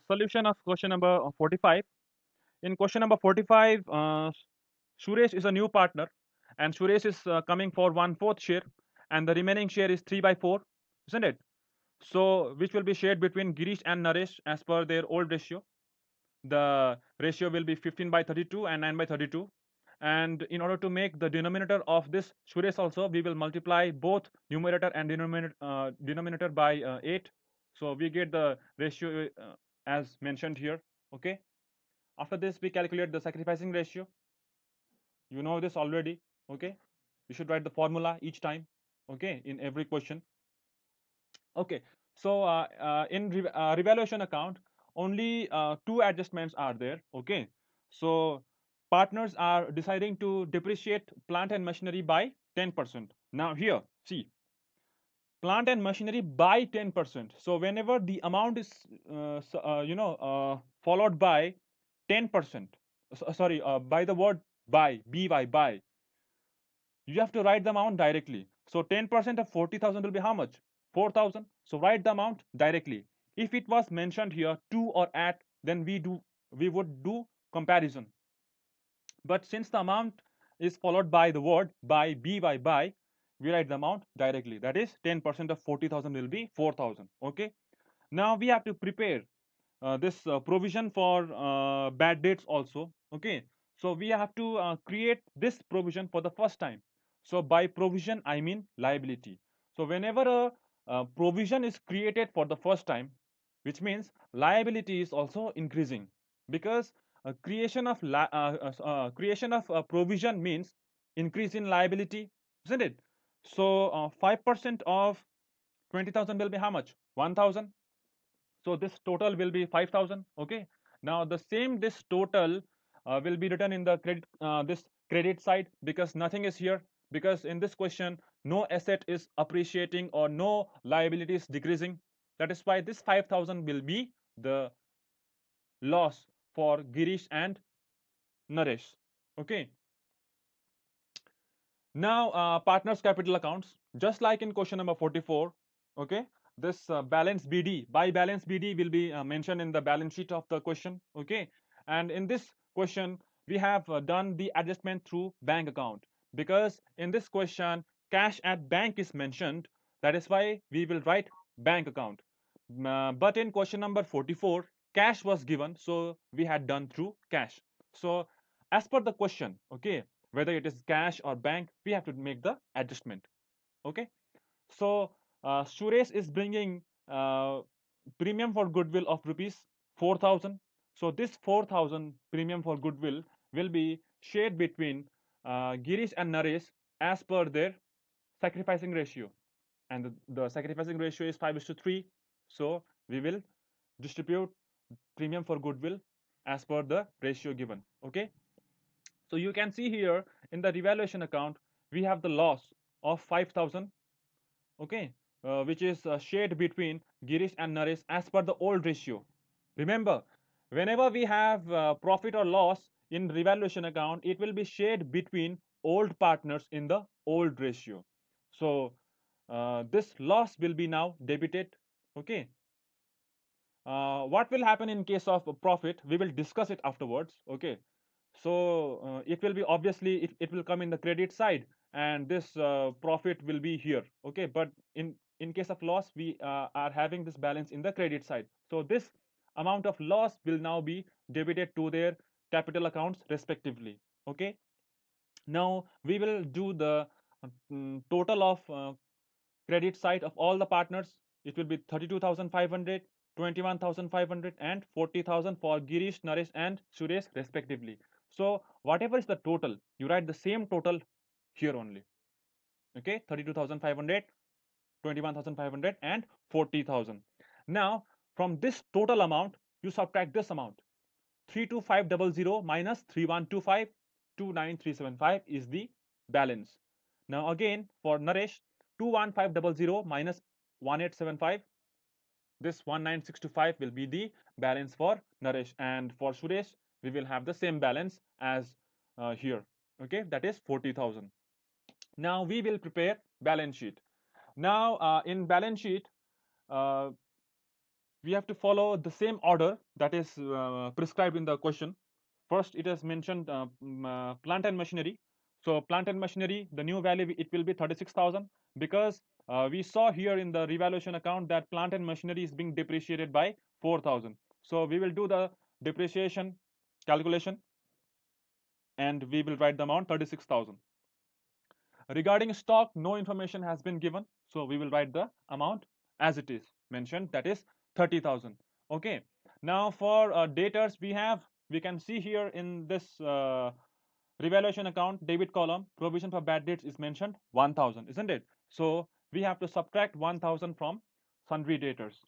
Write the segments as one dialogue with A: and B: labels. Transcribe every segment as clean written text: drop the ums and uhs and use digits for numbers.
A: Solution of question number 45. In question number 45, Suresh is a new partner, and Suresh is coming for 1/4 share, and the remaining share is 3 by 4, isn't it? So, which will be shared between Girish and Naresh as per their old ratio. The ratio will be 15 by 32 and 9 by 32. And in order to make the denominator of this Suresh also, we will multiply both numerator and denominator by 8. So we get the ratio as mentioned here. Okay. After this, we calculate the sacrificing ratio. You know this already. Okay. You should write the formula each time. Okay. In every question. Okay. So in revaluation account, only two adjustments are there. Okay. So partners are deciding to depreciate plant and machinery by 10%. Now here, see, plant and machinery by 10%. So whenever the amount is followed by 10%, sorry, by the word by, you have to write the amount directly. So 10% of 40,000 will be how much? 4,000. So write the amount directly. If it was mentioned here to or at, then we would do comparison. But since the amount is followed by the word by, we write the amount directly. That is 10% of 40,000 will be 4,000. Okay. Now we have to prepare this provision for bad debts also. Okay. So we have to create this provision for the first time. So by provision, I mean liability. So whenever a provision is created for the first time, which means liability is also increasing, because creation of provision means increase in liability, isn't it? So 5% of 20,000 will be how much? 1,000. So this total will be 5,000. Okay. Now the same this total will be written in the this credit side, because nothing is here, because in this question no asset is appreciating or no liability is decreasing. That is why this 5,000 will be the loss for Girish and Naresh. Okay. Now partners capital accounts, just like in question number 44. Okay. This balance BD, by balance BD will be mentioned in the balance sheet of the question. Okay. And in this question we have done the adjustment through bank account, because in this question cash at bank is mentioned. That is why we will write bank account. But in question number 44 cash was given, so we had done through cash. So as per the question, okay, whether it is cash or bank, we have to make the adjustment. Okay. So Suresh is bringing premium for goodwill of rupees 4,000. So this 4,000 premium for goodwill will be shared between Girish and Naresh as per their sacrificing ratio, and the sacrificing ratio is 5:3. So we will distribute premium for goodwill as per the ratio given. Okay. So you can see here in the revaluation account, we have the loss of 5,000, okay, which is shared between Girish and Naresh as per the old ratio. Remember, whenever we have profit or loss in revaluation account, it will be shared between old partners in the old ratio. So this loss will be now debited. Okay. What will happen in case of a profit? We will discuss it afterwards. Okay. So it will be obviously it will come in the credit side, and this profit will be here. Okay. But in case of loss, we are having this balance in the credit side. So this amount of loss will now be debited to their capital accounts respectively. Okay. Now we will do the total of credit side of all the partners. It will be 32,500, 21,500, and 40,000 for Girish, Naresh, and Suresh respectively. So whatever is the total, you write the same total here only. Okay, 32,500, 21,500, and 40,000. Now from this total amount, you subtract this amount. 32500 minus 3125, 29375 is the balance. Now again for Naresh, 21500 minus 1875, this 19625 will be the balance for Naresh, and for Suresh we will have the same balance as here. Okay, that is 40,000. Now we will prepare balance sheet. Now in balance sheet, uh, we have to follow the same order that is prescribed in the question. First, it has mentioned plant and machinery. So, plant and machinery, the new value it will be 36,000 because we saw here in the revaluation account that plant and machinery is being depreciated by 4,000. So, we will do the depreciation calculation and we will write the amount 36,000. Regarding stock, no information has been given, so we will write the amount as it is mentioned, that is 30,000. Okay. Now for debtors, we can see here in this revaluation account debit column, provision for bad debts is mentioned 1,000, isn't it? So we have to subtract 1,000 from sundry debtors,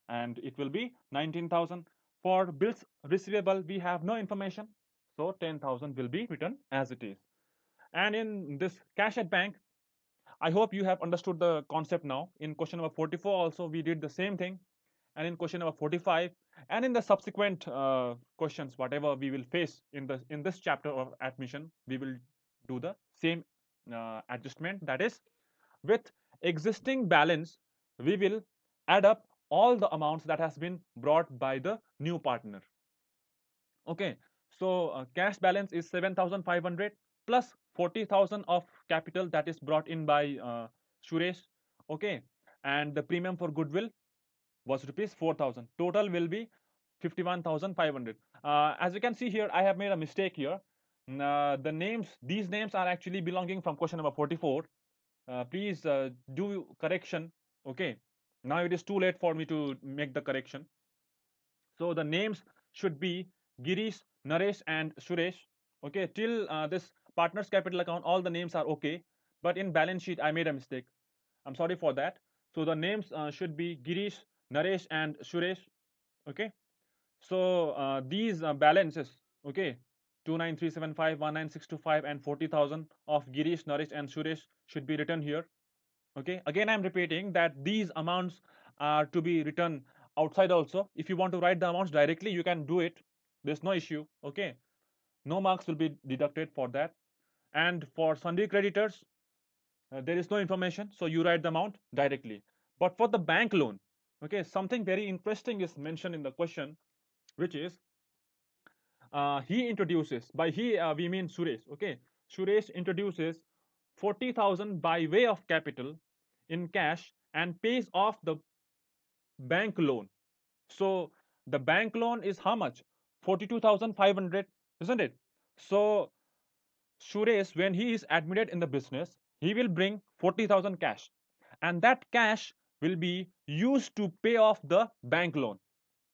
A: and it will be 19,000. For bills receivable, we have no information, so 10,000 will be written as it is. And in this cash at bank, I hope you have understood the concept now. In question number 44 also we did the same thing, and in question number 45 and in the subsequent questions whatever we will face in this chapter of admission, we will do the same adjustment. That is, with existing balance we will add up all the amounts that has been brought by the new partner. Okay, so cash balance is 7,500 plus 40,000 of capital that is brought in by Suresh. Okay, and the premium for goodwill was rupees 4,000. Total will be 51,500. As you can see here, I have made a mistake here. These names are actually belonging from question number 44. Please do correction. Okay, now it is too late for me to make the correction. So the names should be Girish, Naresh, and Suresh. Okay, till this partners capital account, all the names are okay. But in balance sheet, I made a mistake. I'm sorry for that. So the names should be Girish, Naresh, and Suresh. Okay. So these balances, okay, 29375, 19625, and 40,000 of Girish, Naresh, and Suresh should be written here. Okay, again I'm repeating that these amounts are to be written outside also. If you want to write the amounts directly, you can do it, there's no issue. Okay, no marks will be deducted for that. And for sundry creditors, there is no information, so you write the amount directly. But for the bank loan, okay, something very interesting is mentioned in the question, which is he introduces, by he we mean Suresh. Okay, Suresh introduces 40,000 by way of capital in cash and pays off the bank loan. So the bank loan is how much? 42,500, isn't it? So Suresh, when he is admitted in the business, he will bring 40,000 cash, and that cash will be used to pay off the bank loan.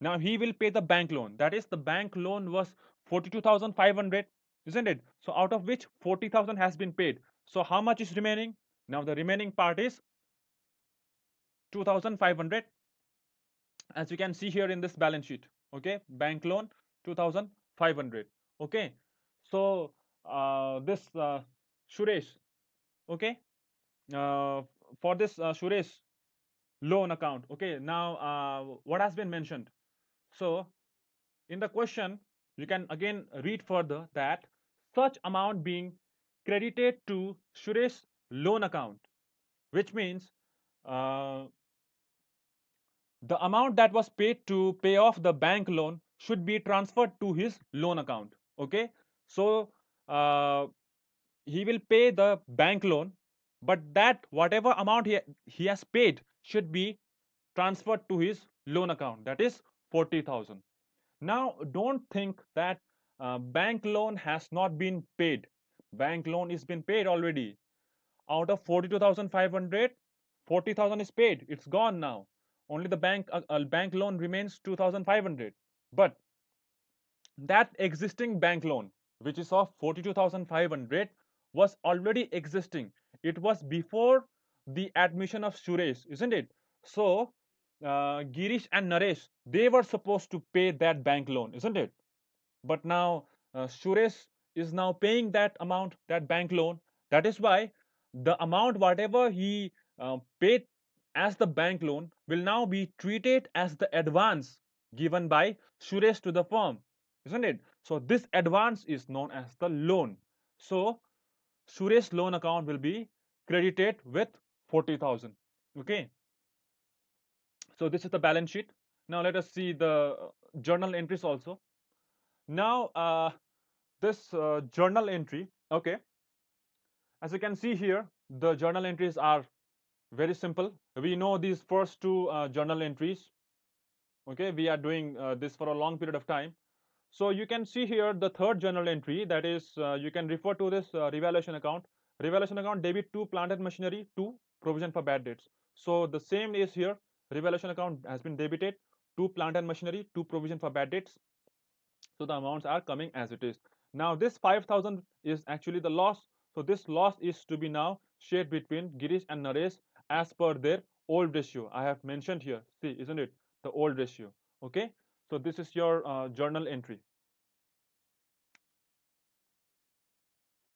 A: Now he will pay the bank loan. That is, the bank loan was 42,500, isn't it? So out of which 40,000 has been paid. So how much is remaining? Now the remaining part is 2,500, as you can see here in this balance sheet. Okay, bank loan 2,500. Okay, so this Suresh, okay, uh, for this Suresh loan account. Okay, now what has been mentioned? So in the question, you can again read further that such amount being credited to Suresh loan account, which means uh, the amount that was paid to pay off the bank loan should be transferred to his loan account. Okay, so uh, he will pay the bank loan, but that whatever amount he has paid should be transferred to his loan account, that is 40,000. Now don't think that bank loan has not been paid. Bank loan is been paid already. Out of 42,500, 40,000 is paid, it's gone now. Only the bank loan remains 2,500. But that existing bank loan, which is of 42,500, was already existing. It was before the admission of Suresh, isn't it? So Girish and Naresh, they were supposed to pay that bank loan, isn't it? But now Suresh is now paying that amount, that bank loan. That is why the amount whatever he paid as the bank loan will now be treated as the advance given by Suresh to the firm, isn't it? So this advance is known as the loan. So Suresh loan account will be credited with 40,000. Okay, so this is the balance sheet. Now let us see the journal entries also. Now this journal entry, okay, as you can see here, the journal entries are very simple. We know these first two journal entries. Okay, we are doing this for a long period of time. So you can see here the third journal entry, that is you can refer to this revaluation account. Revaluation account, debit to plant and machinery to provision for bad debts. So the same is here. Revaluation account has been debited to plant and machinery to provision for bad debts. So the amounts are coming as it is. Now this 5,000 is actually the loss. So this loss is to be now shared between Girish and Naresh as per their old ratio. I have mentioned here. See, isn't it? The old ratio. Okay. So this is your journal entry.